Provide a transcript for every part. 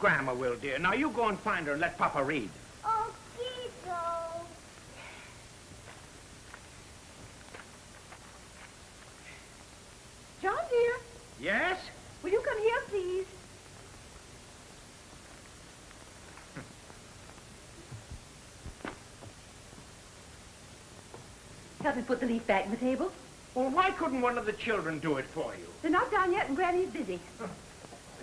Grandma will, dear. Now, you go and find her and let Papa read. Oh, Tito. John, dear. Yes? Will you come here, please? Help me put the leaf back in the table. Well, why couldn't one of the children do it for you? They're not down yet, and Granny's busy.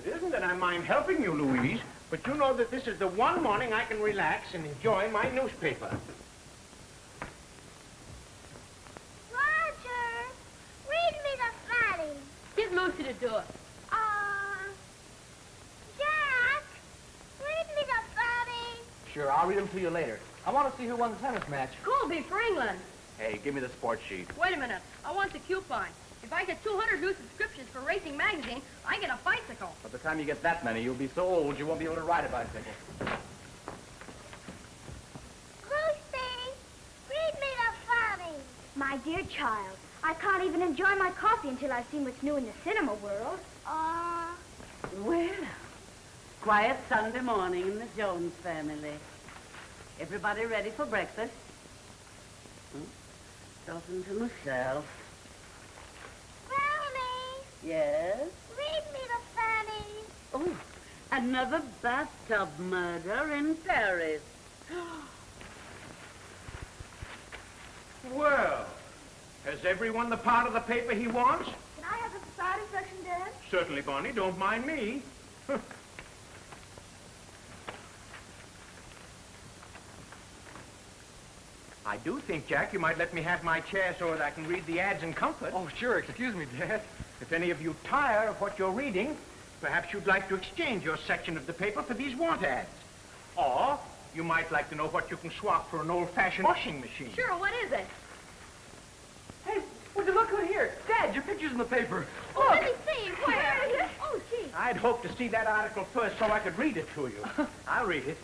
It isn't that I mind helping you, Louise, but you know that this is the one morning I can relax and enjoy my newspaper. Roger, read me the fatty. Get Lucy to do it. Jack, read me the fatty. Sure, I'll read them to you later. I want to see who won the tennis match. Colby for England. Hey, give me the sports sheet. Wait a minute. I want the coupon. If I get 200 new subscriptions for Racing Magazine, I get a bicycle. By the time you get that many, you'll be so old you won't be able to ride a bicycle. Lucy, read me the fatty. My dear child, I can't even enjoy my coffee until I've seen what's new in the cinema world. Well, quiet Sunday morning in the Jones family. Everybody ready for breakfast? Talking to myself. Brownie, Yes? read me the fatty. Oh, another bathtub murder in Paris. Well, has everyone the part of the paper he wants? Can I have the society section, Dad? Certainly, Bonnie. Don't mind me. I do think, Jack, you might let me have my chair so that I can read the ads in comfort. Oh, sure. Excuse me, Dad. If any of you tire of what you're reading, perhaps you'd like to exchange your section of the paper for these want ads. Or you might like to know what you can swap for an old-fashioned washing machine. Sure, what is it? Hey, would you look who's here? Dad, your picture's in the paper. Oh, let me see. Where? Oh, gee. I'd hoped to see that article first so I could read it to you. I'll read it.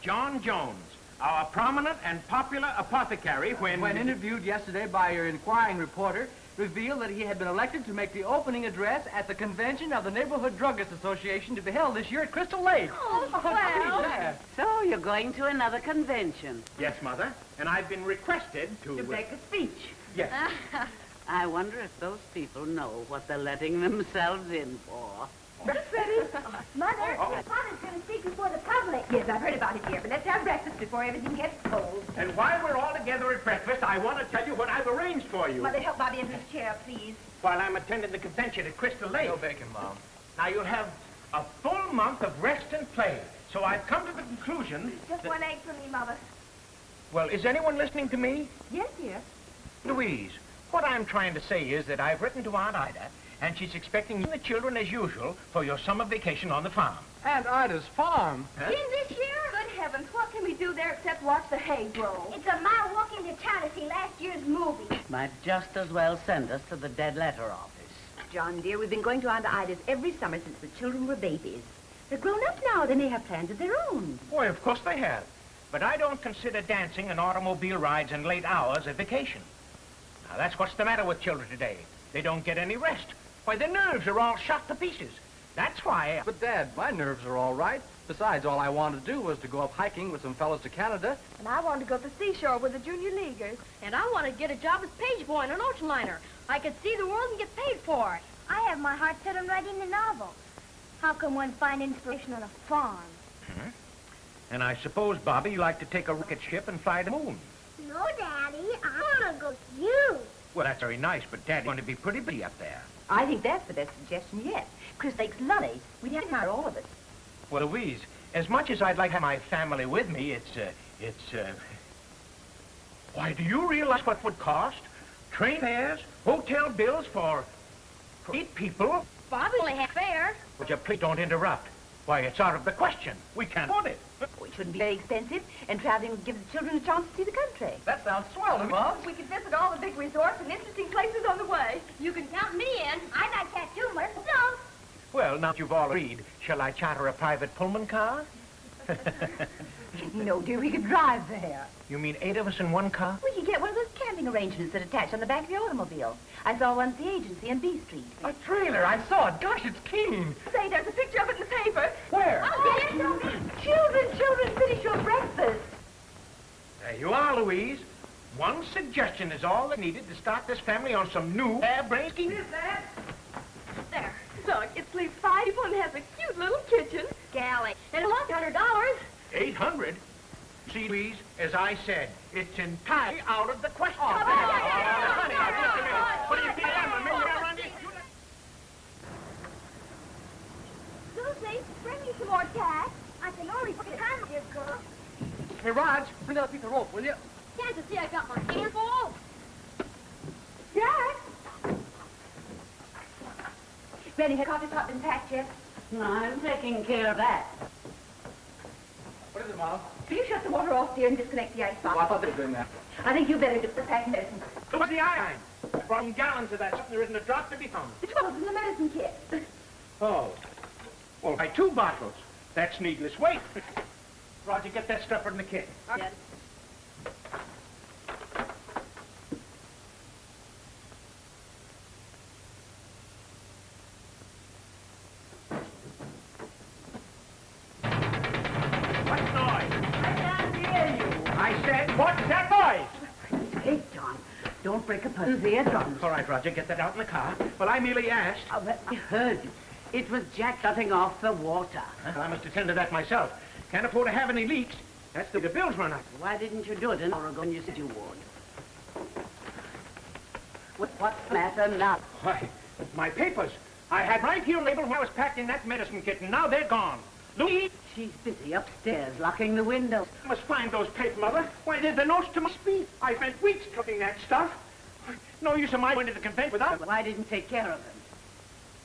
John Jones, our prominent and popular apothecary, when interviewed yesterday by your inquiring reporter, revealed that he had been elected to make the opening address at the convention of the Neighborhood Druggists Association to be held this year at Crystal Lake. Oh, well. Yeah. So you're going to another convention. Yes, Mother, and I've been requested to make a speech. Yes. I wonder if those people know what they're letting themselves in for. Breakfast ready? Mother, Father's going to speak before the public. Yes, I've heard about it, dear, but let's have breakfast before everything gets cold. And while we're all together at breakfast, I want to tell you what I've arranged for you. Mother, help Bobby into his chair, please. While I'm attending the convention at Crystal Lake. No bacon, Mom. Now, you'll have a full month of rest and play. So I've come to the conclusion Just that... one egg for me, Mother. Well, is anyone listening to me? Yes, dear. Louise, what I'm trying to say is that I've written to Aunt Ida, and she's expecting you and the children as usual for your summer vacation on the farm. Aunt Ida's farm. Huh? In this year? Good heavens, what can we do there except watch the hay grow? It's a mile walk into town to see last year's movie. Might just as well send us to the dead letter office. John, dear, we've been going to Aunt Ida's every summer since the children were babies. They're grown up now. They may have plans of their own. Why, of course they have. But I don't consider dancing and automobile rides and late hours a vacation. Now, that's what's the matter with children today. They don't get any rest. Why, their nerves are all shot to pieces. That's why... But, Dad, my nerves are all right. Besides, all I wanted to do was to go up hiking with some fellows to Canada. And I want to go to the seashore with the junior leaguers. And I want to get a job as page boy on an ocean liner. I could see the world and get paid for it. I have my heart set on writing a novel. How can one find inspiration on a farm? Hmm? And I suppose, Bobby, you like to take a rocket ship and fly to the moon. No, Daddy. I want to go with you. Well, that's very nice, but Daddy's going to be pretty busy up there. I think that's the best suggestion yet. Chris Lake's lovely. We'd have to hire all of us. Well, Louise, as much as I'd like to have my family with me, Why, do you realize what would cost? Train fares, hotel bills for 8 people? Bobby only had fare. Would you please don't interrupt? Why, it's out of the question. We can't afford it. Oh, it shouldn't be very expensive, and traveling would give the children a chance to see the country. That sounds swell, Mom. We could visit all the big resorts and interesting places on the way. You can count me in. I'd like that too, Mother. No. Well, now that you've all agreed, shall I charter a private Pullman car? No, dear, we could drive there. You mean 8 of us in one car? We could get one of those candy camping arrangements that attach on the back of your automobile. I saw one at the agency on B Street. A trailer, I saw it. Gosh, it's keen. Say, there's a picture of it in the paper. Where? I'll get it. Children, finish your breakfast. There you are, Louise. One suggestion is all that's needed to start this family on some new harebrained scheme. There. Look, it sleeps 5 people and has a cute little kitchen. Galley. And it's $100. 800? See, Louise, as I said, it's entirely out of the question. Oh, Honey, just a minute. What do you feel? Maybe around you? Susie, bring me some more tack. I can only put it on, dear girl. Hey, Raj, bring that piece of rope, will you? Can't you see I got my hands full? Jack! Granny, has coffee pot been packed yet? No, I'm taking care of that. What is it, Mom? Will you shut the water off, dear, and disconnect the icebox? Oh, I thought they were doing that. I think you better do the packing medicine. What's the iron? Brought in gallons of that something there isn't a drop to be found. The trouble's in the medicine kit. Oh. Well, by 2 bottles. That's needless weight. Roger, get that stuff in the kit. Yes. What noise? I can't hear you. I said, what's that noise? Hey, John, don't break a person's eardrums. All right, Roger, get that out in the car. Well, I merely asked. Oh, but I heard you. It was Jack shutting off the water. Well, I must attend to that myself. Can't afford to have any leaks. That's the bills run up. Why didn't you do it an hour ago when you said you would? What's the matter now? Why, my papers. I had right here labeled when I was packing that medicine kit, and now they're gone. Louise, She's busy upstairs, locking the window. I must find those papers, Mother. Why, they're the notes to my speech. I spent weeks cooking that stuff. No use of my going to the convent without. Why didn't you take care of them?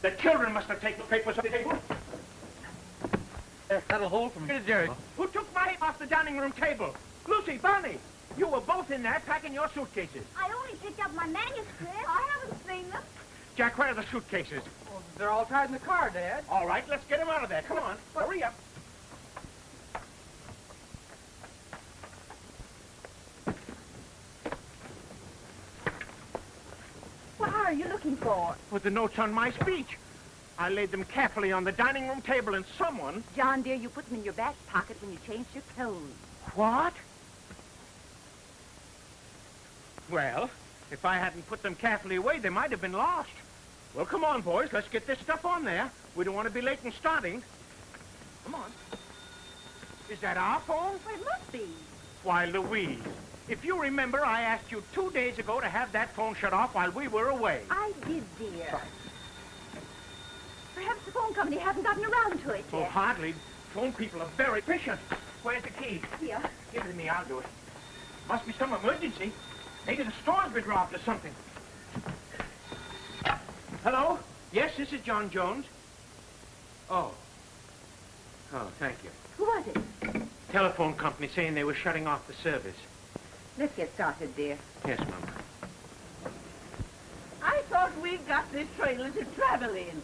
The children must have taken the papers off the table. That'll hold from here to Jerry. Who took my off the dining room table? Lucy, Bonnie, you were both in there packing your suitcases. I only picked up my manuscript. I haven't seen them. Jack, where are the suitcases? Well, they're all tied in the car, Dad. All right, let's get them out of there. Come on, hurry up. What are you looking for? With the notes on my speech. I laid them carefully on the dining room table, and someone... John, dear, you put them in your back pocket when you changed your clothes. What? Well, if I hadn't put them carefully away, they might have been lost. Well, come on, boys. Let's get this stuff on there. We don't want to be late in starting. Come on. Is that our phone? Well, it must be. Why, Louise, if you remember, I asked you 2 days ago to have that phone shut off while we were away. I did, dear. Perhaps the phone company hasn't gotten around to it Oh, yet. hardly. Phone people are very efficient. Where's the key? Here. Give it to me, I'll do it. Must be some emergency. Maybe the store's been robbed or something. Hello? Yes, this is John Jones. Oh. Oh, thank you. Who was it? Telephone company saying they were shutting off the service. Let's get started, dear. Yes, Mama. I thought we'd got this trailer to travel in.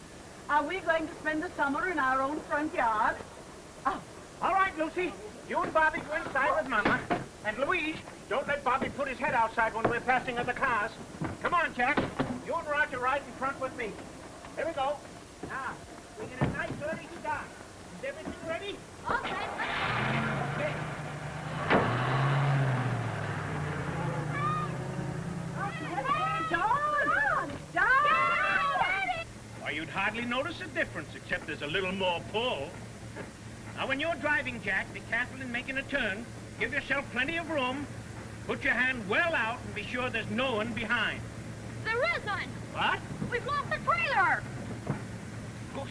Are we going to spend the summer in our own front yard? Oh, all right, Lucy. You and Bobby go inside with Mama. And Louise, don't let Bobby put his head outside when we're passing other cars. Come on, Jack. You and Roger ride in front with me. Here we go. Now, we get a nice early start. Is everything ready? Okay. Okay. Why, you'd hardly notice a difference, except there's a little more pull. Now, when you're driving, Jack, be careful in making a turn. Give yourself plenty of room. Put your hand well out and be sure there's no one behind. There isn't. What? We've lost the trailer. Go.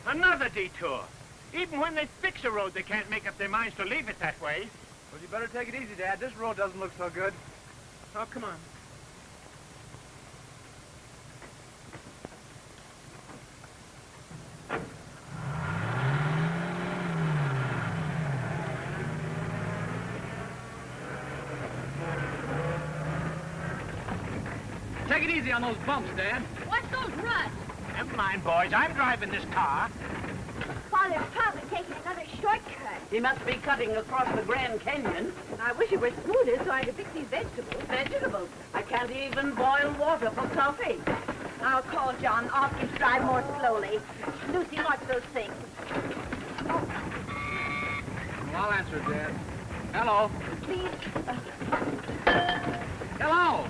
Another detour. Even when they fix a road, they can't make up their minds to leave it that way. Well, you better take it easy, Dad. This road doesn't look so good. Oh, come on. take it easy on those bumps, Dad. What's those ruts? Never mind, boys. I'm driving this car. Father's probably taking another shortcut. He must be cutting across the Grand Canyon. I wish it were smoother so I could fix these vegetables. Vegetables. I can't even boil water for coffee. I'll call John. Ask him to drive more slowly. Lucy, watch those things. Well, I'll answer it, Dad. Hello. Please. Hello.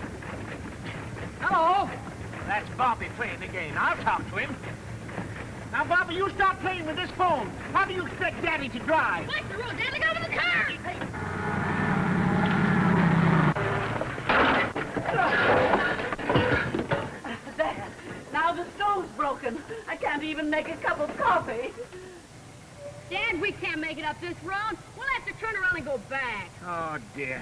Hello. That's Bobby playing again. I'll talk to him. Now, Bobby, you stop playing with this phone. How do you expect Daddy to drive? Watch the road, Dad. Look out for the car! There. Now the stove's broken. I can't even make a cup of coffee. Dad, we can't make it up this road. We'll have to turn around and go back. Oh, dear.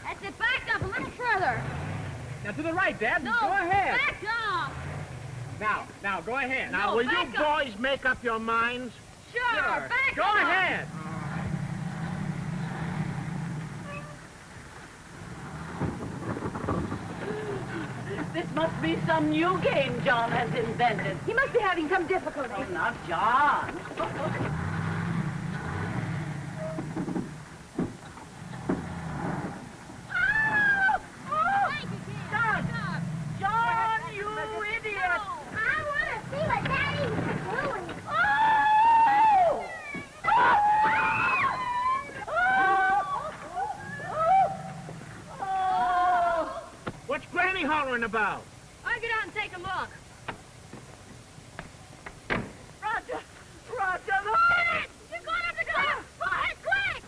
That's it. Back up a little further. Now, to the right, Dad. No, Go ahead. back up. Now, go ahead. Now, No, will you back up. boys make up your minds? Sure, back Go up. ahead. This must be some new game John has invented. He must be having some difficulty. Oh, not John. Thank you, kid. Back up. John, you idiot! I want to see what Daddy's doing. What's Granny hollering about? I'll get out and take a look. Roger! Roger, look! You're going up the car. Go ahead, quick.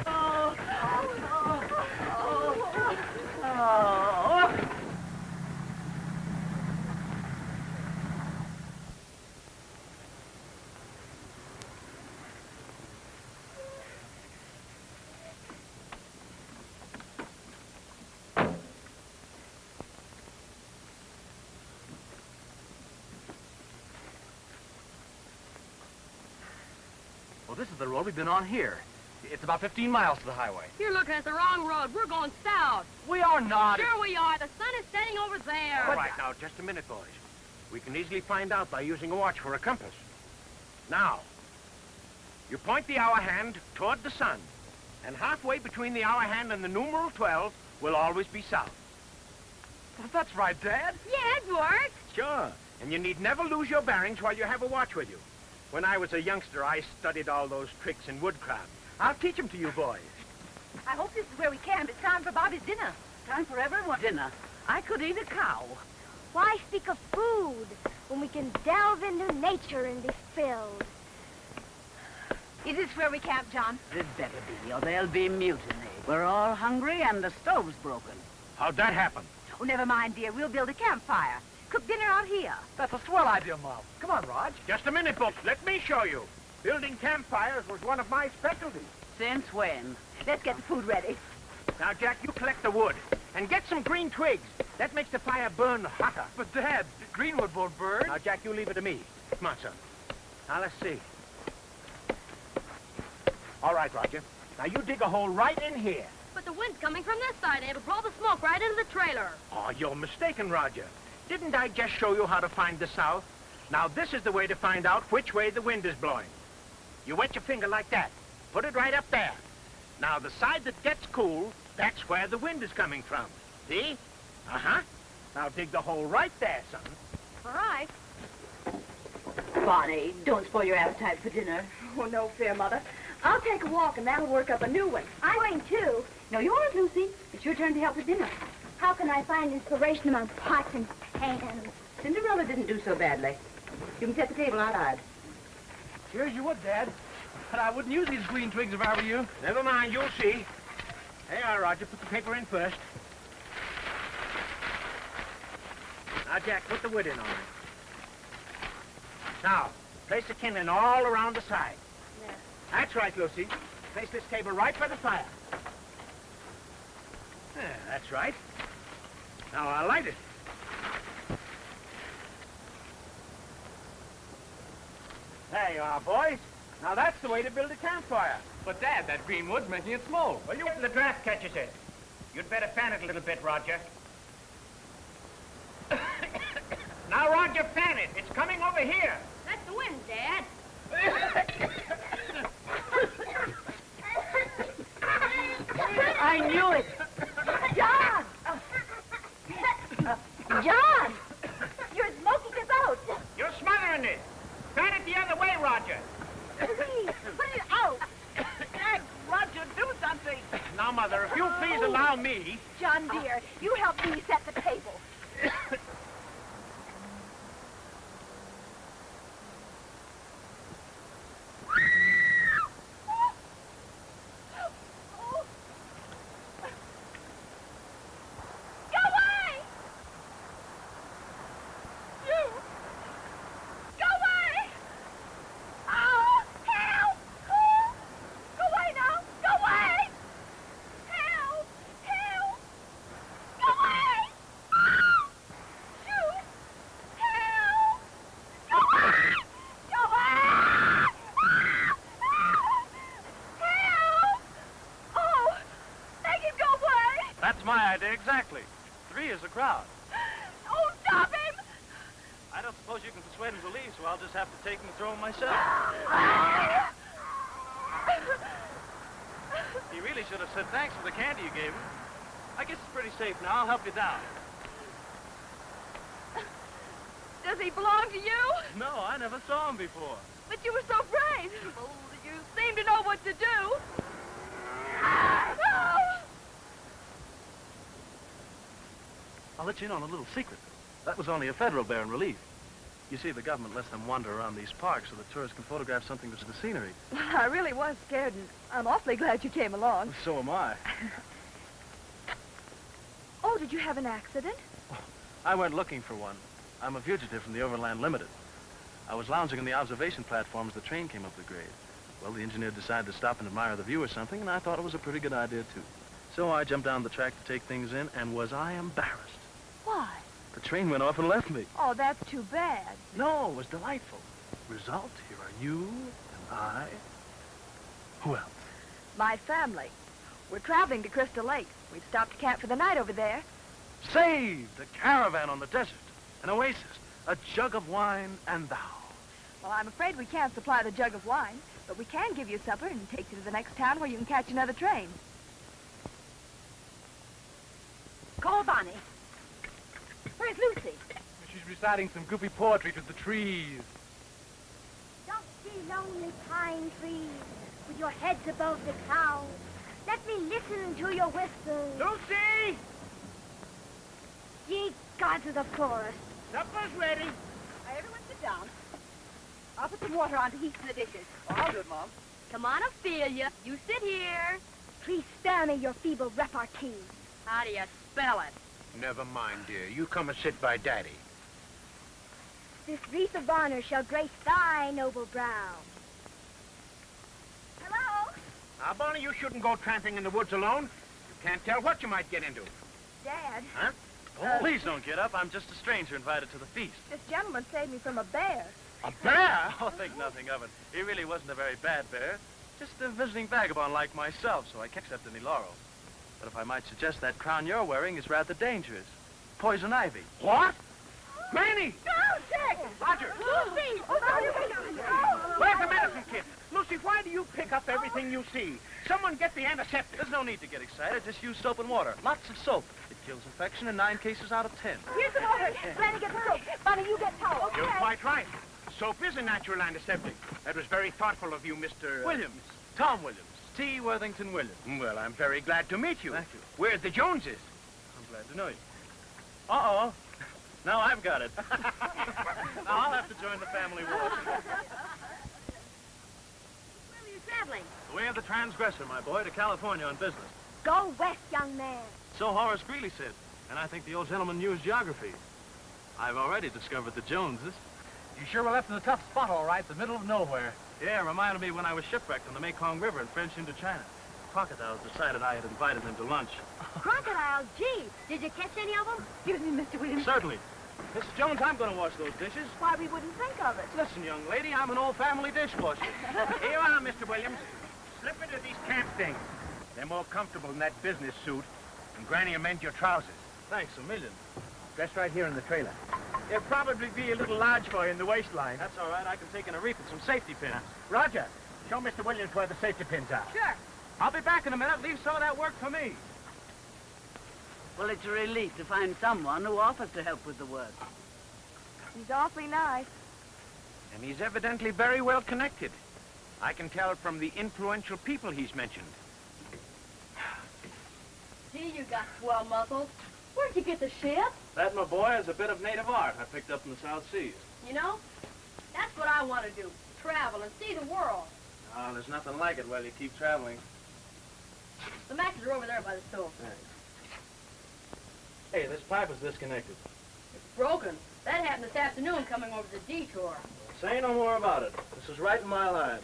Oh. Well, this is the road we've been on here. It's about 15 miles to the highway. You're looking at the wrong road. We're going south. We are not. Sure we are. The sun is setting over there. All right, now, just a minute, boys. We can easily find out by using a watch for a compass. Now, you point the hour hand toward the sun, and halfway between the hour hand and the numeral 12 will always be south. Well, that's right, Dad. Yeah, it works. Sure. And you need never lose your bearings while you have a watch with you. When I was a youngster, I studied all those tricks in woodcraft. I'll teach them to you boys. I hope this is where we camp. It's time for Bobby's dinner. Time for everyone's dinner. I could eat a cow. Why speak of food when we can delve into nature and be filled? Is this where we camp, John? It better be, or there'll be mutiny. We're all hungry and the stove's broken. How'd that happen? Oh, never mind, dear. We'll build a campfire. Cook dinner out here. That's a swell idea, Mom. Come on, Raj. Just a minute, folks. Let me show you. Building campfires was one of my specialties. Since when? Let's get the food ready. Now, Jack, you collect the wood and get some green twigs. That makes the fire burn hotter. But, Dad, greenwood won't burn. Now, Jack, you leave it to me. Come on, son. Now, let's see. All right, Roger. Now, you dig a hole right in here. But the wind's coming from this side. It'll blow the smoke right into the trailer. Oh, you're mistaken, Roger. Didn't I just show you how to find the south? Now, this is the way to find out which way the wind is blowing. You wet your finger like that. Put it right up there. Now, the side that gets cool, that's where the wind is coming from. See? Uh-huh. Now, dig the hole right there, son. All right. Bonnie, don't spoil your appetite for dinner. Oh, no fear, Mother. I'll take a walk, and that'll work up a new one. I'm going, too. No, you aren't, Lucy. It's your turn to help with dinner. How can I find inspiration among pots and pans? Cinderella didn't do so badly. You can set the table outside. Sure as you would, Dad. But I wouldn't use these green twigs if I were you. Never mind, you'll see. There you are, Roger. Put the paper in first. Now, Jack, put the wood in on it. Now, place the kindling all around the side. Yeah. That's right, Lucy. Place this table right by the fire. Yeah, that's right. Now, I'll light it. There you are, boys. Now, that's the way to build a campfire. But, Dad, that green wood's making it smoke. Well, you wait till the draft catches it. You'd better fan it a little bit, Roger. Now, Roger, fan it. It's coming over here. That's the wind, Dad. I knew it. John! John! Your smoking is out. You're smothering it. Fan it the other way, Roger. Please, put it out. Roger, do something. Now, Mother, if you'll please allow me... John, dear, you help me set the table. My idea exactly. 3 is a crowd. Oh, stop him! I don't suppose you can persuade him to leave, so I'll just have to take him and throw him myself. He really should have said thanks for the candy you gave him. I guess it's pretty safe now. I'll help you down. Does he belong to you? No, I never saw him before. But you were so brave. Oh, you seem to know what to do. No! I'll let you in on a little secret. That was only a federal bear in relief. You see, the government lets them wander around these parks so that tourists can photograph something of the scenery. Well, I really was scared, and I'm awfully glad you came along. So am I. Oh, did you have an accident? I went looking for one. I'm a fugitive from the Overland Limited. I was lounging on the observation platform as the train came up the grade. Well, the engineer decided to stop and admire the view or something, and I thought it was a pretty good idea, too. So I jumped down the track to take things in, and was I embarrassed. Why? The train went off and left me. Oh, that's too bad. No, it was delightful. Result, here are you and I. Who else? My family. We're traveling to Crystal Lake. We've stopped to camp for the night over there. Saved! A caravan on the desert. An oasis. A jug of wine and thou. Well, I'm afraid we can't supply the jug of wine, but we can give you supper and take you to the next town where you can catch another train. Call Bonnie. Where's Lucy? She's reciting some goofy poetry to the trees. Dusty, lonely pine trees, with your heads above the clouds, let me listen to your whispers. Lucy! Ye gods of the forest. Supper's ready. Now, everyone sit down. I'll put some water on to heat the dishes. Oh, I'll do it, Mom. Come on, Ophelia. You sit here. Please spare me your feeble repartee. How do you spell it? Never mind, dear. You come and sit by Daddy. This wreath of honor shall grace thy noble brow. Hello? Now, Bonnie, you shouldn't go tramping in the woods alone. You can't tell what you might get into. Dad. Huh? Oh, please don't get up. I'm just a stranger invited to the feast. This gentleman saved me from a bear. A bear? Oh, think nothing of it. He really wasn't a very bad bear. Just a visiting vagabond like myself, so I can't accept any laurels. But if I might suggest, that crown you're wearing is rather dangerous. Poison ivy. What? Manny! No, Jack! Roger! Lucy! Where's the medicine kit? Lucy, why do you pick up everything you see? Someone get the antiseptic. There's no need to get excited. Just use soap and water. Lots of soap. It kills infection in 9 cases out of 10. Here's the water. Granny, get the soap. Bonnie, you get towel. You're quite right. Soap is a natural antiseptic. That was very thoughtful of you, Mr. Williams. Tom Williams. T. Worthington Williams. Well, I'm very glad to meet you. Thank you. Where's the Joneses? I'm glad to know you. Uh-oh. Now I've got it. Now I'll have to join the family war. Where are you traveling? The way of the transgressor, my boy, to California on business. Go west, young man. So Horace Greeley said, and I think the old gentleman knew his geography. I've already discovered the Joneses. You sure were left in a tough spot, all right, the middle of nowhere. Yeah, it reminded me when I was shipwrecked on the Mekong River in French Indochina. Crocodiles decided I had invited them to lunch. Crocodiles, gee. Did you catch any of them? Excuse me, Mr. Williams. Certainly. Mrs. Jones, I'm going to wash those dishes. Why, we wouldn't think of it. Listen, young lady, I'm an old family dishwasher. Here you are, Mr. Williams. Slip into these camp things. They're more comfortable than that business suit. And Granny will mend your trousers. Thanks a million. Dress right here in the trailer. They'll probably be a little large for you in the waistline. That's all right. I can take in a reef with some safety pins. Roger, show Mr. Williams where the safety pins are. Sure. I'll be back in a minute. Leave some of that work for me. Well, it's a relief to find someone who offers to help with the work. He's awfully nice. And he's evidently very well connected. I can tell from the influential people he's mentioned. Gee, you got swell muscles. Where'd you get the ship? That, my boy, is a bit of native art I picked up in the South Seas. You know, that's what I want to do. Travel and see the world. Oh, there's nothing like it while you keep traveling. The matches are over there by the stove. Thanks. Hey, this pipe is disconnected. It's broken. That happened this afternoon coming over the detour. Say no more about it. This is right in my line.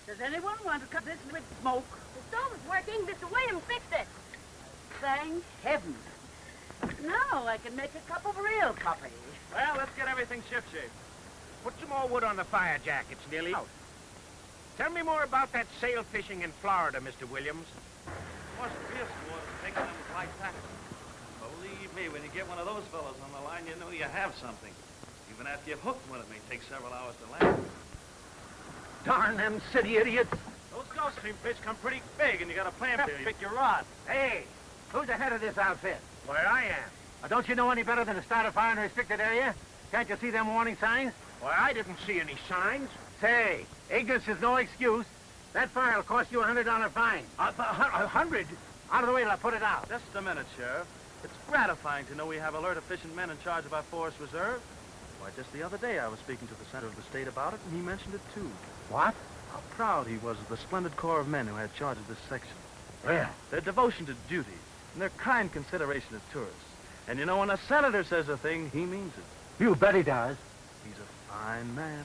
Does anyone want to cut this with smoke? The stove is working. Mr. Williams fixed it. Thank heaven. Now I can make a cup of real coffee. Well, let's get everything shipshape. Put some more wood on the fire, Jack. It's nearly out. Tell me more about that sail fishing in Florida, Mr. Williams. Wasn't real sport taking them with light tackle. Believe me, when you get one of those fellows on the line, you know you have something. Even after you've hooked one, it may take several hours to land. Darn them city idiots. Those Gulf Stream fish come pretty big, and you got a plan to pick your rod. Hey, who's the head of this outfit? Why, I am. Don't you know any better than to start a fire in a restricted area? Can't you see them warning signs? Why, I didn't see any signs. Say, ignorance is no excuse. That fire will cost you a $100 fine. $100? Out of the way till I put it out. Just a minute, Sheriff. It's gratifying to know we have alert, efficient men in charge of our forest reserve. Why, just the other day I was speaking to the center of the state about it, and he mentioned it, too. What? How proud he was of the splendid corps of men who had charge of this section. Well, Their devotion to duty, and their kind consideration of tourists. And you know, when a senator says a thing, he means it. you bet he does. He's a fine man.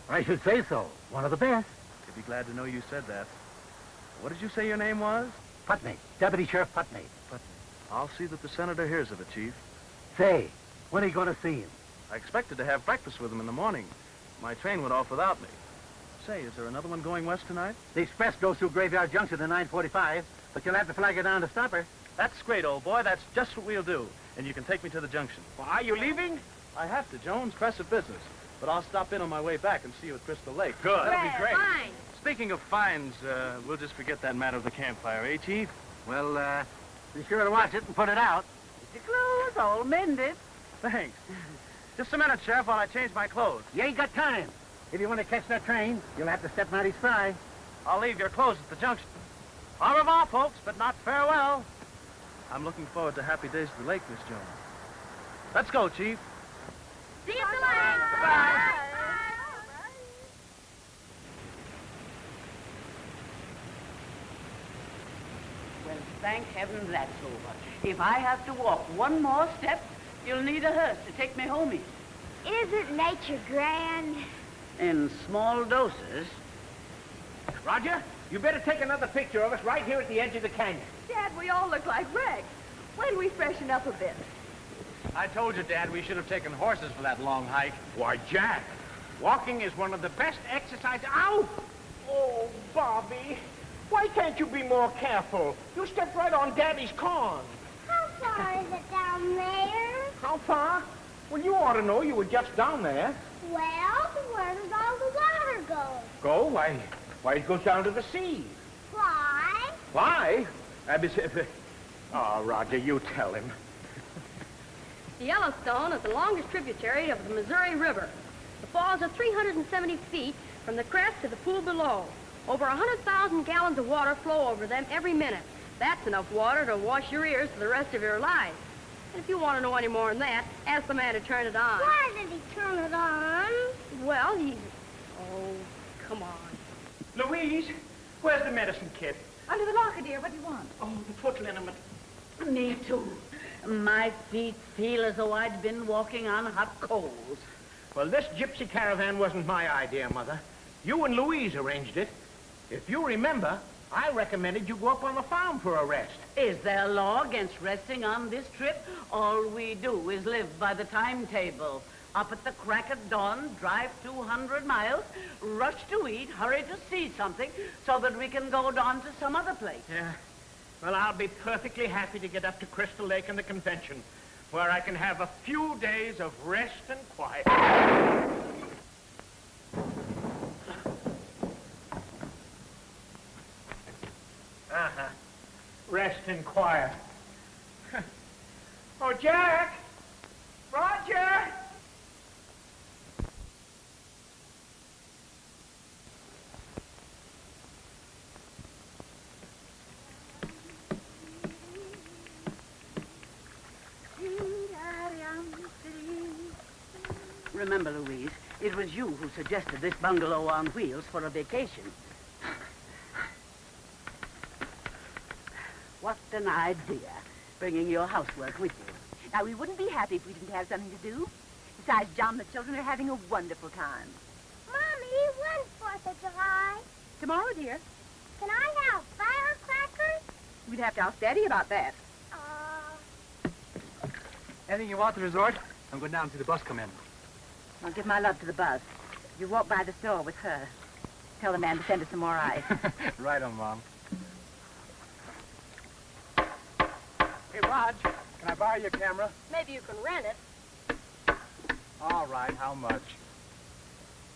I should say so. One of the best. He'd be glad to know you said that. What did you say your name was? Putney. Deputy Sheriff Putney. Putney. I'll see that the senator hears of it, Chief. Say, when are you going to see him? I expected to have breakfast with him in the morning. My train went off without me. Say, is there another one going west tonight? The express goes through Graveyard Junction at 9:45, but you'll have to flag her down to stop her. That's great, old boy. That's just what we'll do. And you can take me to the junction. Well, are you leaving? I have to, Jones. Press of business. But I'll stop in on my way back and see you at Crystal Lake. Good. That'll be great. Fine. Speaking of fines, we'll just forget that matter of the campfire, eh, Chief? Well, be sure to watch it and put it out. Get your clothes all mended. Thanks. Just a minute, Sheriff, while I change my clothes. You ain't got time. If you want to catch that train, you'll have to step mighty spry. I'll leave your clothes at the junction. Au revoir, folks, but not farewell. I'm looking forward to happy days at the lake, Miss Jones. Let's go, Chief. See you at the lake. Bye. Well, thank heaven that's over. If I have to walk one more step, you'll need a hearse to take me home in. Isn't nature grand? In small doses. Roger, you better take another picture of us right here at the edge of the canyon. Dad, we all look like wrecks. When we freshen up a bit. I told you, Dad, we should have taken horses for that long hike. Why, Jack, walking is one of the best exercises. Ow! Oh, Bobby, why can't you be more careful? You stepped right on Daddy's corn. How far is it down there? How far? Well, you ought to know. You were just down there. Well, where does all the water go? Go? Why, it goes down to the sea. Why? Why? Oh, Roger, you tell him. The Yellowstone is the longest tributary of the Missouri River. The falls are 370 feet from the crest to the pool below. Over 100,000 gallons of water flow over them every minute. That's enough water to wash your ears for the rest of your life. And if you want to know any more than that, ask the man to turn it on. Why did he turn it on? Well, Oh, come on. Louise, where's the medicine kit? Under the locker, dear. What do you want? Oh, the foot liniment. Me too. My feet feel as though I'd been walking on hot coals. Well, this gypsy caravan wasn't my idea, Mother. You and Louise arranged it. If you remember, I recommended you go up on the farm for a rest. Is there a law against resting on this trip? All we do is live by the timetable. Up at the crack of dawn, drive 200 miles, rush to eat, hurry to see something, so that we can go on to some other place. Yeah. Well, I'll be perfectly happy to get up to Crystal Lake and the convention, where I can have a few days of rest and quiet. Uh-huh. Rest and quiet. Oh, Jack! Roger! Remember, Louise, it was you who suggested this bungalow on wheels for a vacation. What an idea, bringing your housework with you. Now, we wouldn't be happy if we didn't have something to do. Besides, John and the children are having a wonderful time. Mommy, when's 4th of July? Tomorrow, dear. Can I have firecrackers? We'd have to ask Daddy about that. Anything you want at the resort? I'm going down to see the bus come in. I'll give my love to the bus. You walk by the store with her. Tell the man to send us some more ice. Right on, Mom. Hey, Raj, can I borrow your camera? Maybe you can rent it. All right, how much?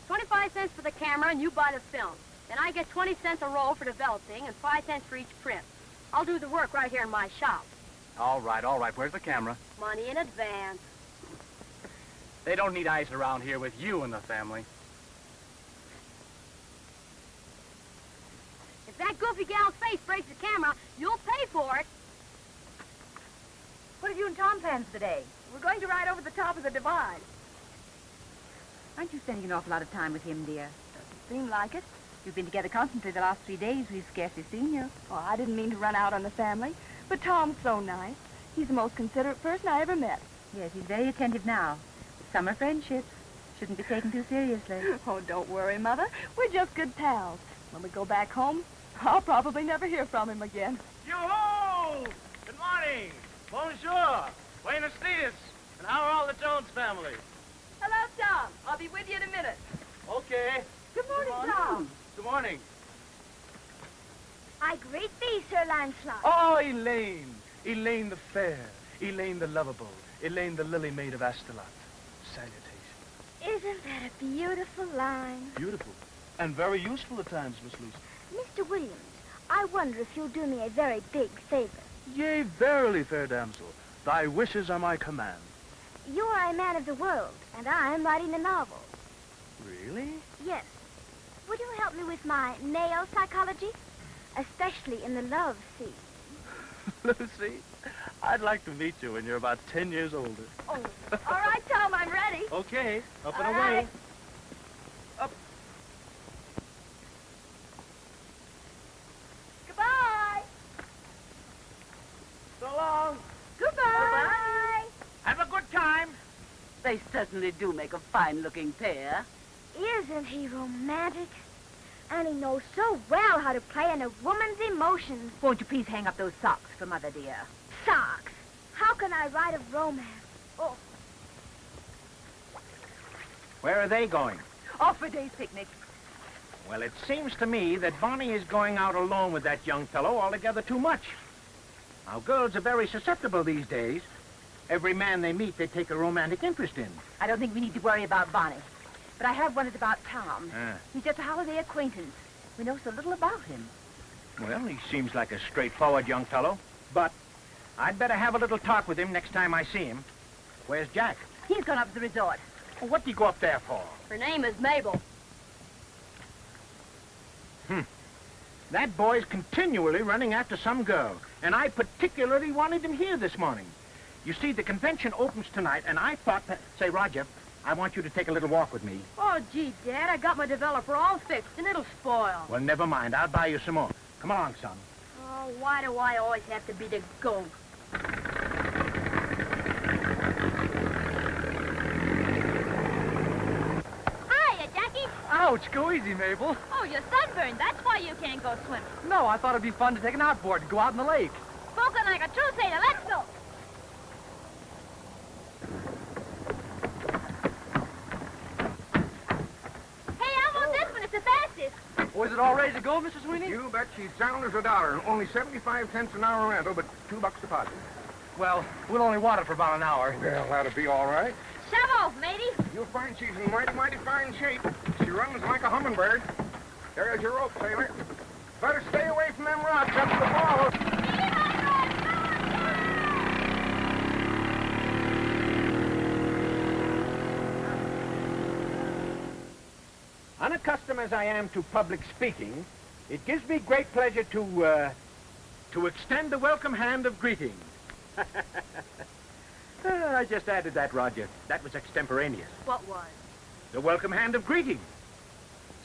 25 cents for the camera, and you buy the film. Then I get 20 cents a roll for developing and 5 cents for each print. I'll do the work right here in my shop. All right. Where's the camera? Money in advance. They don't need ice around here with you in the family. If that goofy gal's face breaks the camera, you'll pay for it. What have you and Tom planned for the day? We're going to ride over the top of the divide. Aren't you spending an awful lot of time with him, dear? Seemed like it. You've been together constantly the last 3 days. We've scarcely seen you. Oh, I didn't mean to run out on the family, but Tom's so nice. He's the most considerate person I ever met. Yes, he's very attentive now. Summer friendships shouldn't be taken too seriously. Oh, don't worry, Mother. We're just good pals. When we go back home, I'll probably never hear from him again. Yo-ho! Good morning. Bonjour. Buenos dias. And how are all the Jones family? Hello, Tom. I'll be with you in a minute. Okay. Good morning, Tom. Good morning. I greet thee, Sir Lancelot. Oh, Elaine. Elaine the fair. Elaine the lovable. Elaine the lily maid of Astolat. Salutations. Isn't that a beautiful line? Beautiful. And very useful at times, Miss Lucy. Mr. Williams, I wonder if you'll do me a very big favor. Yea, verily, fair damsel. Thy wishes are my command. You are a man of the world, and I am writing a novel. Really? Yes. Would you help me with my male psychology? Especially in the love scene. Lucy, I'd like to meet you when you're about 10 years older. Oh, all right, Tom, I'm ready. Okay, up and All away. right. Up. Goodbye. So long. Goodbye. Have a good time. They certainly do make a fine-looking pair. Isn't he romantic? And he knows so well how to play in a woman's emotions. Won't you please hang up those socks for Mother, dear? Socks. How can I write of romance? Oh, Where are they going? Off for a day's picnic. Well, it seems to me that Bonnie is going out alone with that young fellow altogether too much. Now, girls are very susceptible these days. Every man they meet, they take a romantic interest in. I don't think we need to worry about Bonnie. But I have wondered about Tom. Ah. He's just a holiday acquaintance. We know so little about him. Well, he seems like a straightforward young fellow. But I'd better have a little talk with him next time I see him. Where's Jack? He's gone up to the resort. Well, what did he go up there for? Her name is Mabel. That boy's continually running after some girl. And I particularly wanted him here this morning. You see, the convention opens tonight, and I thought that... Say, Roger, I want you to take a little walk with me. Oh, gee, Dad, I got my developer all fixed, and it'll spoil. Well, never mind. I'll buy you some more. Come along, son. Oh, why do I always have to be the goat? hiya, Jackie. Ouch, go easy, Mabel. Oh, you're sunburned. That's why you can't go swimming. No, I thought it'd be fun to take an outboard and go out in the lake. Spoken like a true sailor. Let's go. it all ready to go, Mr. Sweeney? You bet she's sound as a dollar. Only 75 cents an hour rental, but $2 deposit. Well, we'll only want it for about an hour. Well, that'll be all right. Shovel, matey. You'll find she's in mighty fine shape. She runs like a hummingbird. There's your rope, sailor. Better stay away from them rocks up to the falls. Unaccustomed as I am to public speaking, it gives me great pleasure to extend the welcome hand of greeting. I just added that, Roger. That was extemporaneous. What was? The welcome hand of greeting.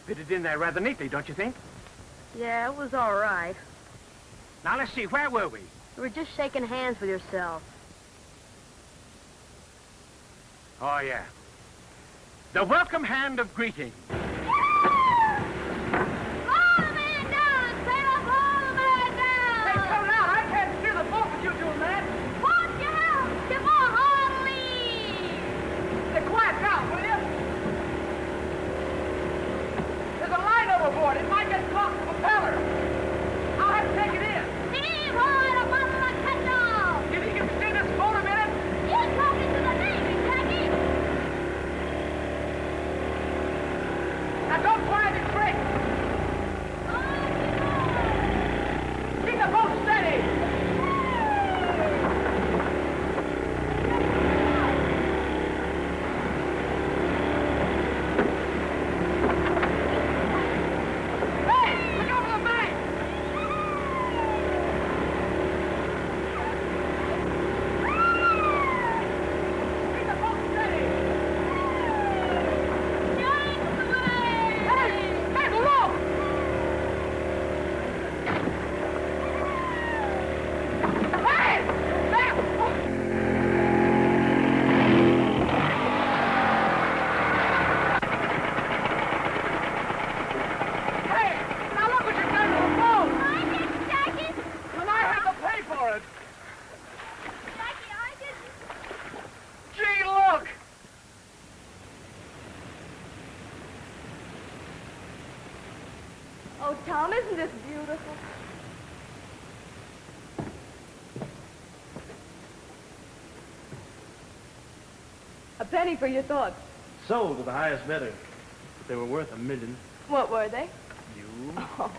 Fitted in there rather neatly, don't you think? Yeah, it was all right. Now, let's see, where were we? You were just shaking hands with yourself. Oh, yeah. The welcome hand of greeting. It might get caught in the propeller. I'll have to take it in. Steve, hold a bottle of ketchup. You think you can stay this boat a minute? You're talking to the Navy, Jackie. Now don't try any tricks. Keep the boat steady. Oh, Tom, isn't this beautiful? A penny for your thoughts. Sold to the highest bidder. But they were worth $1 million. What were they? You? Oh,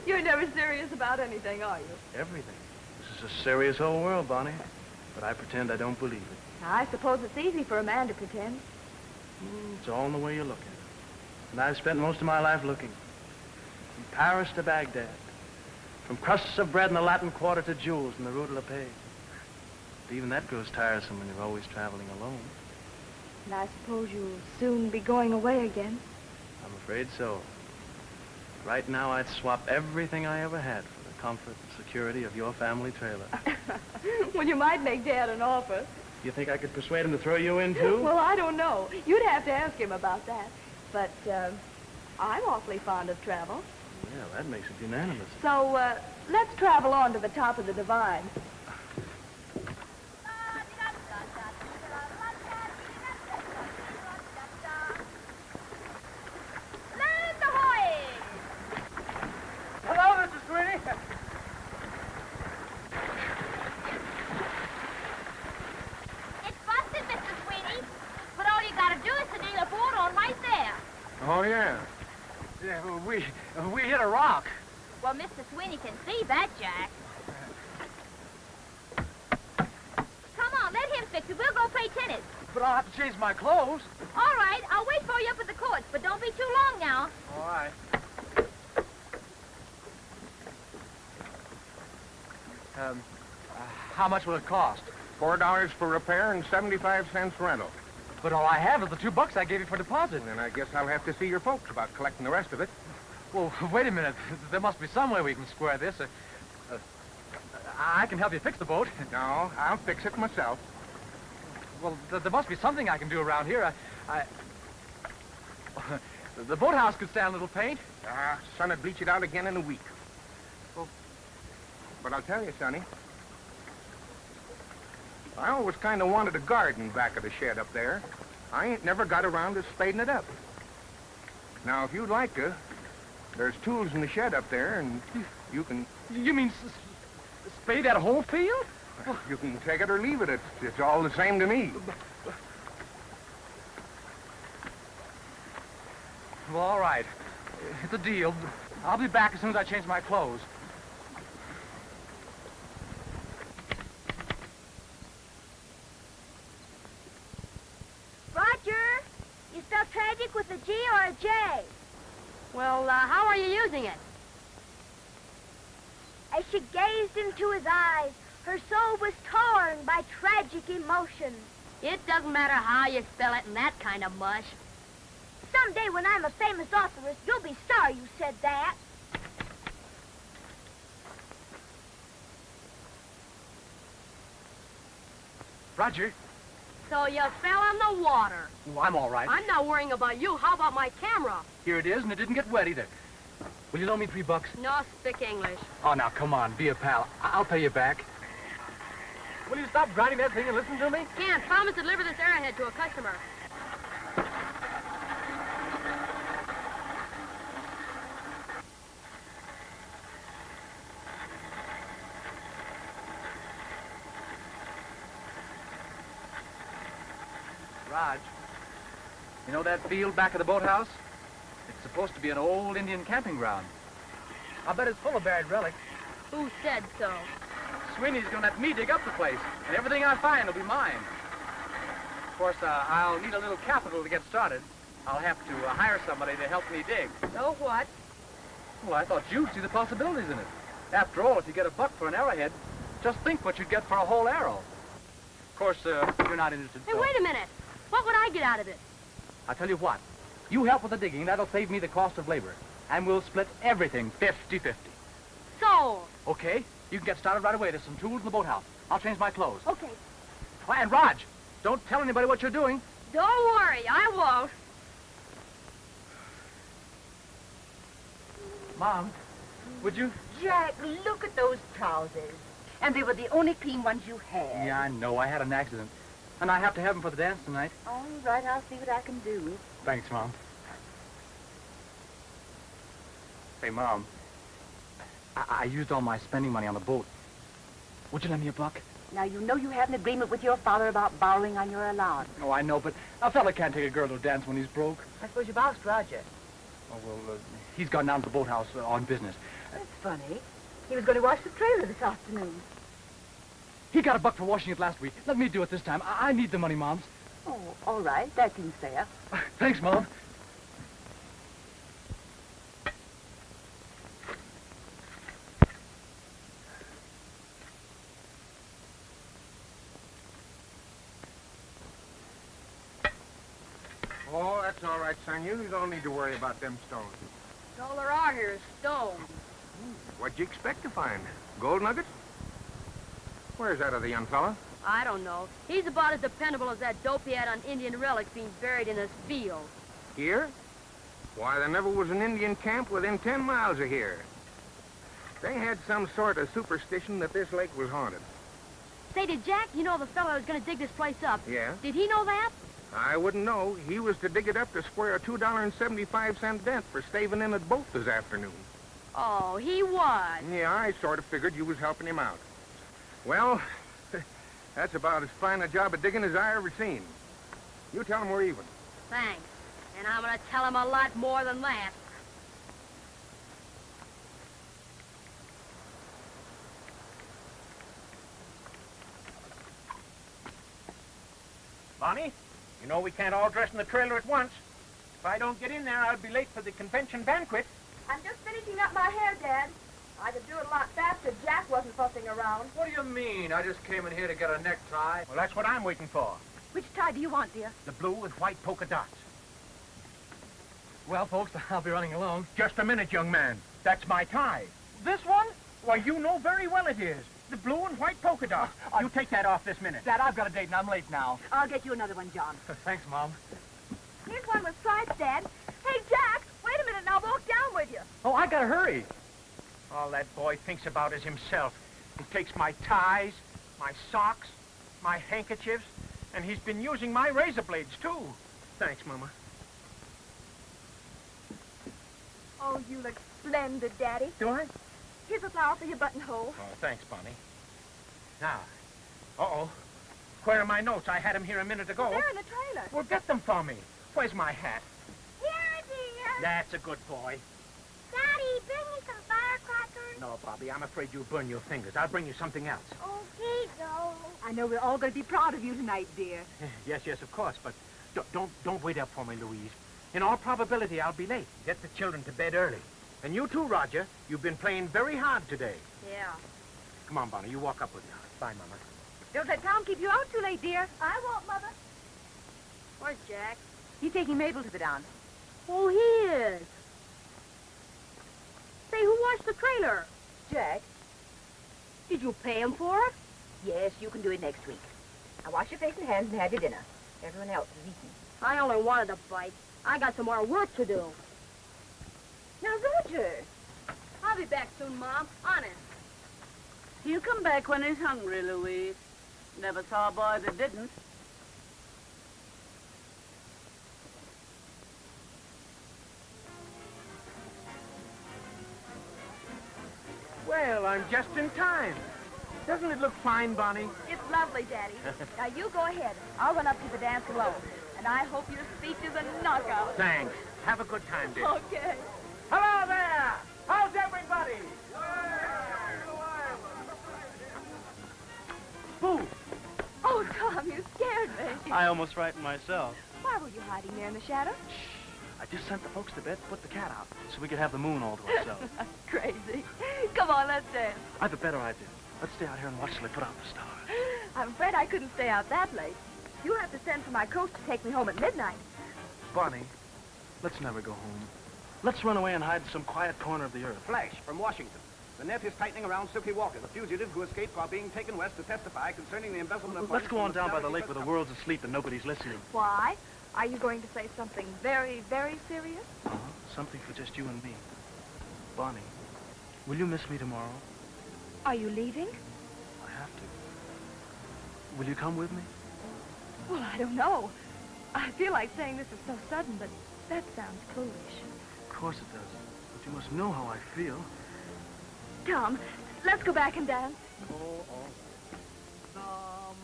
you're never serious about anything, are you? Everything. This is a serious whole world, Bonnie. But I pretend I don't believe it. I suppose it's easy for a man to pretend. It's all in the way you look at it. And I've spent most of my life looking. From Paris to Baghdad. From crusts of bread in the Latin Quarter to jewels in the Rue de la Paix. But even that grows tiresome when you're always traveling alone. And I suppose you'll soon be going away again. I'm afraid so. Right now, I'd swap everything I ever had for the comfort and security of your family trailer. Well, you might make Dad an offer. You think I could persuade him to throw you in, too? Well, I don't know. You'd have to ask him about that. But, I'm awfully fond of travel. Yeah, that makes it unanimous. So, let's travel on to the top of the divide. Hello, Mr. Sweeney. It's busted, Mr. Sweeney. But all you gotta do is to nail a board on right there. Oh, yeah. Yeah, we hit a rock. Well, Mr. Sweeney can see that, Jack. Come on, let him fix it. We'll go play tennis. But I'll have to change my clothes. All right, I'll wait for you up at the courts, but don't be too long now. All right. How much will it cost? $4 for repair and 75 cents rental. But all I have is the $2 I gave you for deposit. And then I guess I'll have to see your folks about collecting the rest of it. Well, wait a minute. There must be some way we can square this. I can help you fix the boat. No, I'll fix it myself. Well, there must be something I can do around here. The boathouse could stand a little paint. Son would bleach it out again in a week. Well, but I'll tell you, Sonny, I always kind of wanted a garden back of the shed up there. I ain't never got around to spading it up. Now, if you'd like to, There's tools in the shed up there, and you can... You mean spray that whole field? You can take it or leave it. It's all the same to me. Well, all right. It's a deal. I'll be back as soon as I change my clothes. Roger, you spell tragic with a G or a J? Well, how are you using it? As she gazed into his eyes, her soul was torn by tragic emotions. It doesn't matter how you spell it in that kind of mush. Someday when I'm a famous authoress, you'll be sorry you said that. Roger. So you fell in the water. Well, I'm all right. I'm not worrying about you. How about my camera? Here it is, and it didn't get wet either. Will you loan me $3? No, speak English. Oh, now, come on. Be a pal. I'll pay you back. Will you stop grinding that thing and listen to me? Can't. Promise to deliver this arrowhead to a customer. Raj, you know that field back of the boathouse? It's supposed to be an old Indian camping ground. I bet it's full of buried relics. Who said so? Sweeney's gonna let me dig up the place, and everything I find will be mine. Of course, I'll need a little capital to get started. I'll have to hire somebody to help me dig. So what? Well, I thought you'd see the possibilities in it. After all, if you get $1 for an arrowhead, just think what you'd get for a whole arrow. Of course, you're not interested. Hey, so- wait a minute. What would I get out of it? I'll tell you what. You help with the digging, that'll save me the cost of labor. And we'll split everything 50-50. Sold. Okay? You can get started right away. There's some tools in the boathouse. I'll change my clothes. Okay. Oh, and Raj, don't tell anybody what you're doing. Don't worry, I won't. Mom, would you? Jack, look at those trousers. And they were the only clean ones you had. Yeah, I know. I had an accident. And I have to have them for the dance tonight. All right, I'll see what I can do. Thanks, Mom. Hey, Mom. I used all my spending money on the boat. Would you lend me $1? Now, you know you have an agreement with your father about borrowing on your allowance. Oh, I know, but a fella can't take a girl to a dance when he's broke. I suppose you've asked Roger. Oh, well, he's gone down to the boathouse on business. That's funny. He was going to wash the trailer this afternoon. He got $1 for washing it last week. Let me do it this time. I need the money, Moms. Oh, all right. That seems fair. Thanks, Mom. Oh, that's all right, son. You don't need to worry about them stones. All there are here is stones. What'd you expect to find? Gold nuggets? Where's that other young fella? I don't know. He's about as dependable as that dope he had on Indian relics being buried in his field. Here? Why, there never was an Indian camp within 10 miles of here. They had some sort of superstition that this lake was haunted. Say, did Jack, you know the fellow who's going to dig this place up? Yeah? Did he know that? I wouldn't know. He was to dig it up to square a $2.75 dent for staving in a boat this afternoon. Oh, he was. Yeah, I sort of figured you was helping him out. Well, that's about as fine a job of digging as I ever seen. You tell him we're even. Thanks. And I'm going to tell him a lot more than that. Bonnie, you know we can't all dress in the trailer at once. If I don't get in there, I'll be late for the convention banquet. I'm just finishing up my hair, Dad. I could do it a lot faster if Jack wasn't fussing around. What do you mean? I just came in here to get a necktie. Well, that's what I'm waiting for. Which tie do you want, dear? The blue with white polka dots. Well, folks, I'll be running along. Just a minute, young man. That's my tie. This one? Why, you know very well it is. The blue and white polka dots. You take that off this minute. Dad, I've got a date and I'm late now. I'll get you another one, John. Thanks, Mom. Here's one with stripes, Dad. Hey, Jack, wait a minute and I'll walk down with you. Oh, I gotta hurry. All that boy thinks about is himself. He takes my ties, my socks, my handkerchiefs, and he's been using my razor blades, too. Thanks, Mama. Oh, you look splendid, Daddy. Do I? Here's a flower for your buttonhole. Oh, thanks, Bonnie. Now, uh-oh. Where are my notes? I had them here a minute ago. They're in the trailer. Well, get them for me. Where's my hat? Here, dear. That's a good boy. Daddy, bring me some firecrackers. No, Bobby, I'm afraid you'll burn your fingers. I'll bring you something else. Okay, though. I know we're all going to be proud of you tonight, dear. Yes, of course, but don't wait up for me, Louise. In all probability, I'll be late. Get the children to bed early. And you too, Roger. You've been playing very hard today. Yeah. Come on, Bonnie, you walk up with me. Bye, Mama. Don't let Tom keep you out too late, dear. I won't, Mother. Where's Jack? He's taking Mabel to the dance. Oh, he is. Say, who watched the trailer? Jack? Did you pay him for it? Yes, you can do it next week. Now wash your face and hands and have your dinner. Everyone else is eating. I only wanted a bite. I got some more work to do. Now, Roger. I'll be back soon, Mom. Honest. He'll come back when he's hungry, Louise. Never saw a boy that didn't. Well, I'm just in time. Doesn't it look fine, Bonnie? It's lovely, Daddy. Now, you go ahead. I'll run up to the dance alone. And I hope your speech is a knockout. Thanks. Have a good time, dear. Okay. Hello there! How's everybody? Boo! Oh, Tom, you scared me. I almost frightened myself. Why were you hiding there in the shadow? I just sent the folks to bed to put the cat out so we could have the moon all to ourselves. Crazy. Come on, let's dance. I have a better idea. Let's stay out here and watch till they put out the stars. I'm afraid I couldn't stay out that late. You'll have to send for my coach to take me home at midnight. Bonnie, let's never go home. Let's run away and hide in some quiet corner of the earth. Flash from Washington. The net is tightening around Silky Walker, the fugitive who escaped while being taken west to testify concerning the embezzlement of... Let's go on down by the lake where the world's asleep and nobody's listening. Why? Are you going to say something very, very serious? Uh-huh. Something for just you and me. Bonnie, will you miss me tomorrow? Are you leaving? I have to. Will you come with me? Well, I don't know. I feel like saying this is so sudden, but that sounds foolish. Of course it does. But you must know how I feel. Tom, let's go back and dance. Oh, the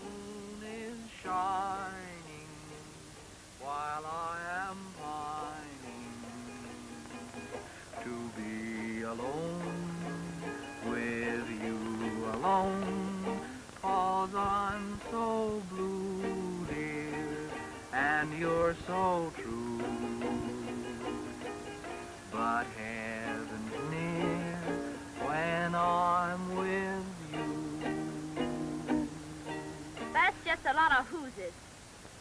moon is shining while I am pining to be alone with you alone, 'cause I'm so blue, dear, and you're so true. But heaven's near when I'm with you. That's just a lot of whoozes.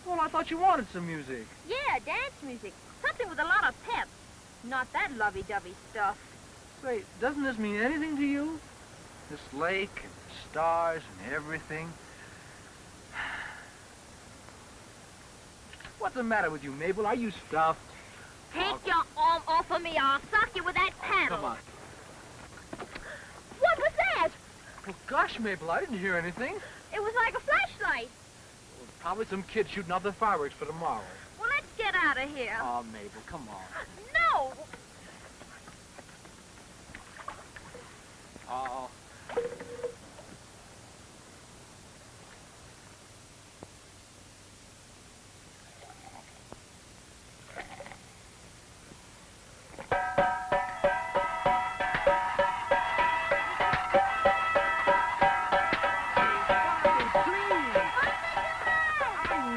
Well, I thought you wanted some music. Yeah, dance music. Something with a lot of pep. Not that lovey-dovey stuff. Say, doesn't this mean anything to you? This lake and the stars and everything. What's the matter with you, Mabel? Are you stuffed? Take your arm off of me. I'll sock you with that paddle. Come on. What was that? Well, gosh, Mabel, I didn't hear anything. It was like a flashlight. Well, probably some kid shooting off the fireworks for tomorrow. Well, let's get out of here. Oh, Mabel, come on. No! Oh.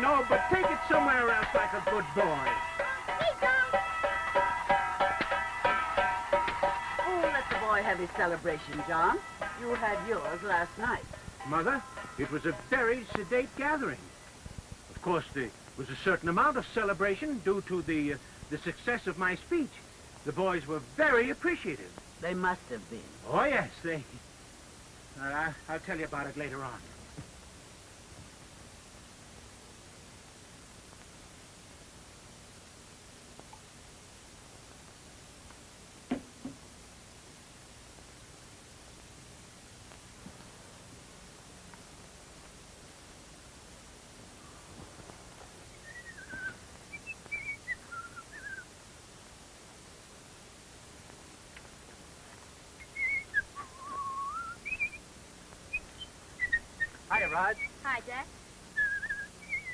No, but take it somewhere else like a good boy. Oh, let the boy have his celebration, John. You had yours last night. Mother, it was a very sedate gathering. Of course, there was a certain amount of celebration due to the success of my speech. The boys were very appreciative. They must have been. Oh, yes, they... I'll tell you about it later on. Rod. Hi, Jack.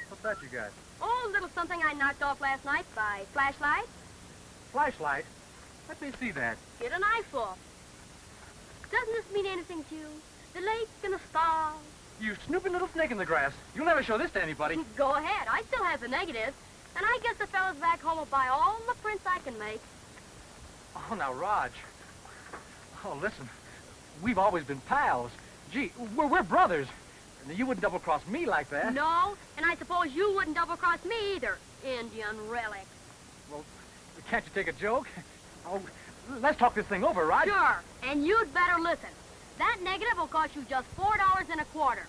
What's that you got? Oh, a little something I knocked off last night by flashlight. Flashlight? Let me see that. Get an eyeful. Doesn't this mean anything to you? The lake and the stars. You snooping little snake in the grass. You'll never show this to anybody. Go ahead. I still have the negative. And I guess the fellas back home will buy all the prints I can make. Oh, now, Raj. Oh, listen. We've always been pals. Gee, we're brothers. And you wouldn't double-cross me like that. No, and I suppose you wouldn't double-cross me either, Indian relic. Well, can't you take a joke? Oh, let's talk this thing over, Raj. Sure, and you'd better listen. That negative will cost you just $4.25.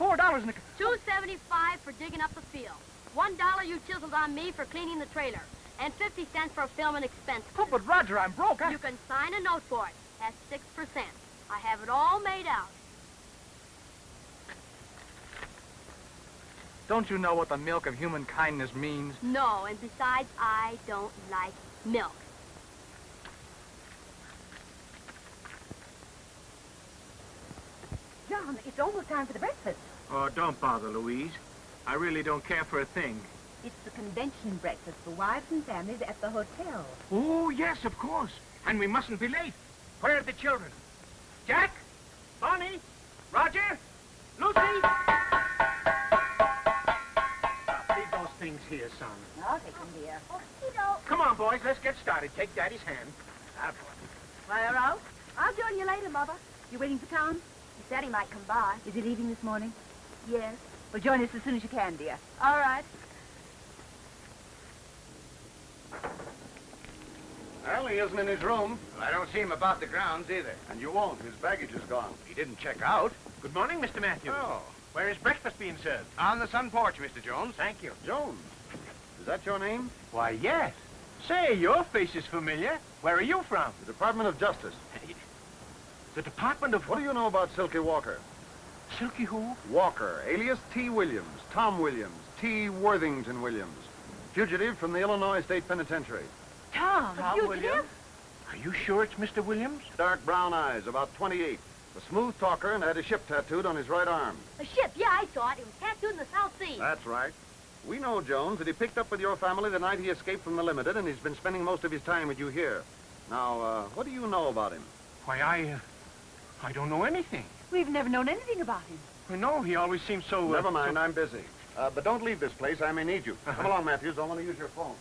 $4 and a... $2.75 for digging up the field. $1 you chiseled on me for cleaning the trailer. And 50 cents for filming expenses. Oh, but Roger, I'm broke. You can sign a note for it. That's 6%. I have it all made out. Don't you know what the milk of human kindness means? No, and besides, I don't like milk. John, it's almost time for the breakfast. Oh, don't bother, Louise. I really don't care for a thing. It's the convention breakfast for wives and families at the hotel. Oh, yes, of course. And we mustn't be late. Where are the children? Jack? Bonnie? Roger? Lucy? Leave those things here, son. I'll take them, dear. Come on, boys, let's get started. Take Daddy's hand. Fire out. I'll join you later, Mother. You waiting for Tom? He said he might come by. Is he leaving this morning? Yes. Well, join us as soon as you can, dear. All right. Well, he isn't in his room. I don't see him about the grounds either. And you won't. His baggage is gone. He didn't check out. Good morning, Mr. Matthews. Oh. Where is breakfast being served? On the sun porch, Mr. Jones. Thank you. Jones. Is that your name? Why, yes. Say, your face is familiar. Where are you from? The Department of Justice. The Department of... What do you know about Silky Walker? Silky who? Walker, alias T. Williams, Tom Williams, T. Worthington Williams. Fugitive from the Illinois State Penitentiary. Tom, Williams? Are you sure it's Mr. Williams? Dark brown eyes, about 28. A smooth talker and had a ship tattooed on his right arm. A ship, yeah, I saw it. It was tattooed in the South Sea. That's right. We know, Jones, that he picked up with your family the night he escaped from the Limited, and he's been spending most of his time with you here. Now, what do you know about him? Why, I don't know anything. We've never known anything about him. No, he always seems so... Never mind, I'm busy. But don't leave this place. I may need you. Come along, Matthews. I want to use your phone.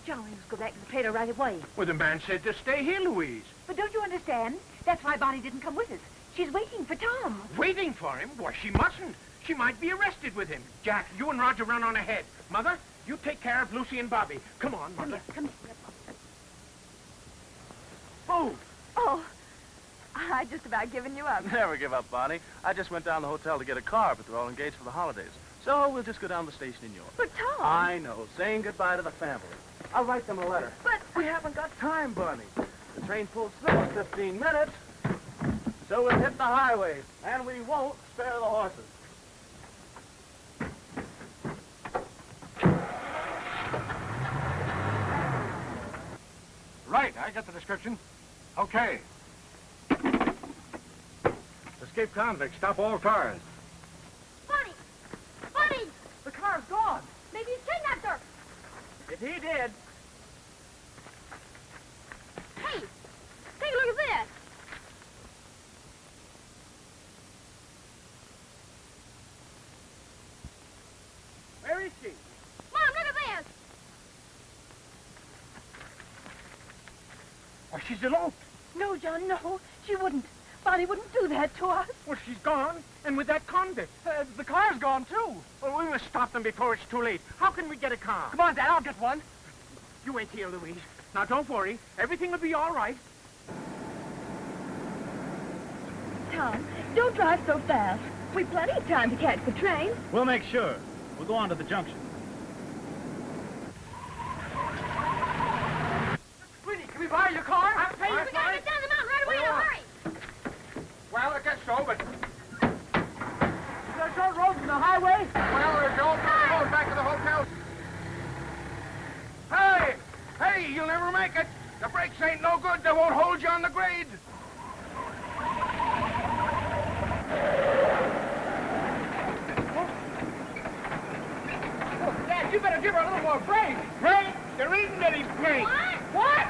John, we must go back to the trailer right away. Well, the man said to stay here, Louise. But don't you understand? That's why Bonnie didn't come with us. She's waiting for Tom. Waiting for him? Why, she mustn't. She might be arrested with him. Jack, you and Roger run on ahead. Mother, you take care of Lucy and Bobby. Come on, Mother. Come here. Oh! Oh, I just about given you up. Never give up, Bonnie. I just went down to the hotel to get a car, but they're all engaged for the holidays. So we'll just go down to the station in York. But Tom... I know. Saying goodbye to the family. I'll write them a letter. But... We haven't got time, Bonnie. The train pulls through in 15 minutes. So we'll hit the highway, and we won't spare the horses. Right, I got the description. Okay. Escaped convict. Stop all cars. Bunny! Bunny! The car's gone. Maybe he's kidnapped her. If he did... Hey, take a look at this. Where is she? Mom, look at this. Why, she's eloped. No, John, no. She wouldn't. Bonnie wouldn't do that to us. Well, she's gone, and with that convict. The car's gone, too. Well, we must stop them before it's too late. How can we get a car? Come on, Dad, I'll get one. You wait here, Louise. Now, don't worry. Everything will be all right. Tom, don't drive so fast. We've plenty of time to catch the train. We'll make sure. We'll go on to the junction. Sweetie, can we borrow your car? I'm paying We gotta get down the mountain right away in a hurry. Well, I guess so, but... Is there a short road from the highway? Well, there's no road back to the hotel. Hey! Hey, you'll never make it. The brakes ain't no good. They won't hold you on the grade. Dad, you better give her a little more break. Break? There isn't any break. What?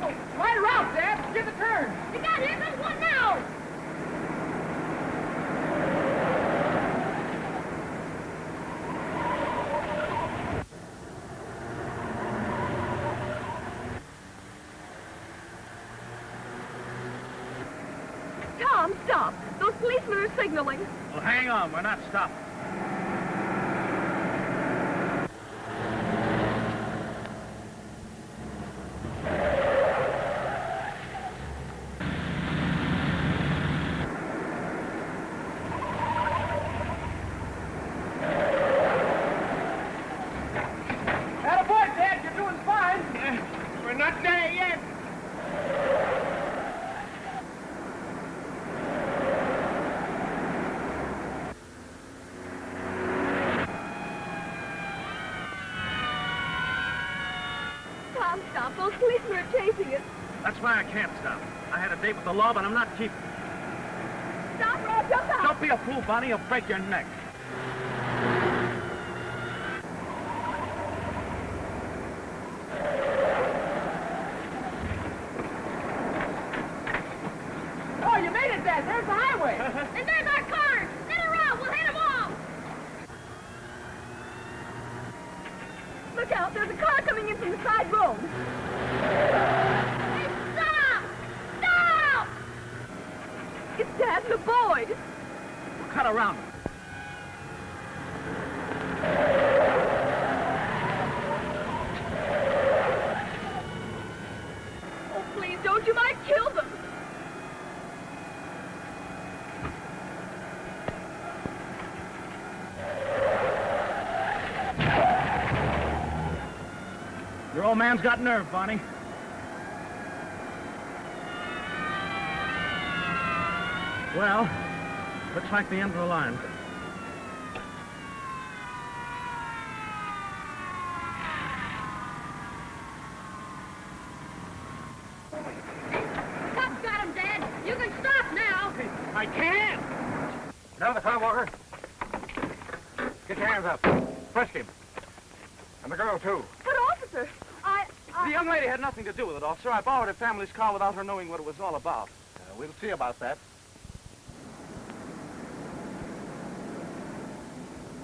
Oh, light her out, Dad. Give the turn. You got here comes one now. Tom, stop. Those policemen are signaling. Well, hang on. We're not stopping. Attaboy, Dad. You're doing fine. We're not there yet. Tom, stop. Those policemen are chasing us. That's why I can't stop. I had a date with the law, but I'm not keeping it. Stop or I'll jump out. Don't be a fool, Bonnie. You'll break your neck. Oh, you made it, Dad. There's the highway. And there's our cars. Let her out. We'll hit them off. Look out. There's a car coming in from the side road. Hey, stop! Stop! It's Dad and the boys. We'll cut around him. Oh, please, don't. You might kill them. Your old man's got nerve, Bonnie. Well, looks like the end of the line. Cop's got him, Dad. You can stop now. I can't. Down the car, Walker. Get your hands up. Frisk him. And the girl, too. But, officer, The young lady had nothing to do with it, officer. I borrowed her family's car without her knowing what it was all about. We'll see about that.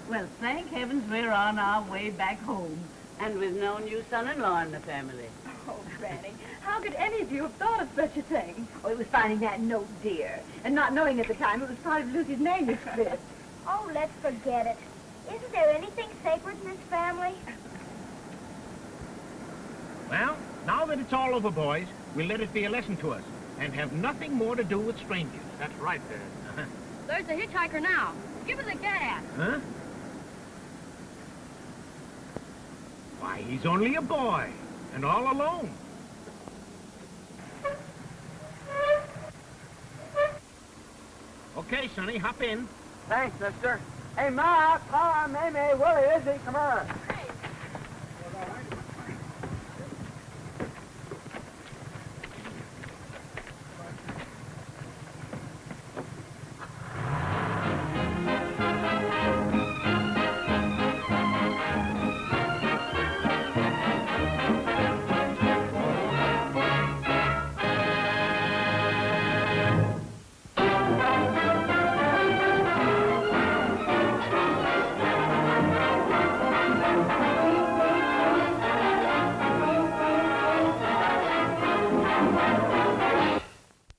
Well, thank heavens we're on our way back home. And with no new son-in-law in the family. Oh, Granny, how could any of you have thought of such a thing? Oh, it was finding that note, dear. And not knowing at the time it was part of Lucy's manuscript. Oh, let's forget it. Isn't there anything sacred in this family? Well, now that it's all over, boys, we'll let it be a lesson to us and have nothing more to do with strangers. That's right, Dad. There's the hitchhiker now. Give her the gas. Huh? Why, he's only a boy and all alone. Okay, Sonny, hop in. Thanks, mister. Hey, Ma, Pa, May, Willie, Izzy, come on.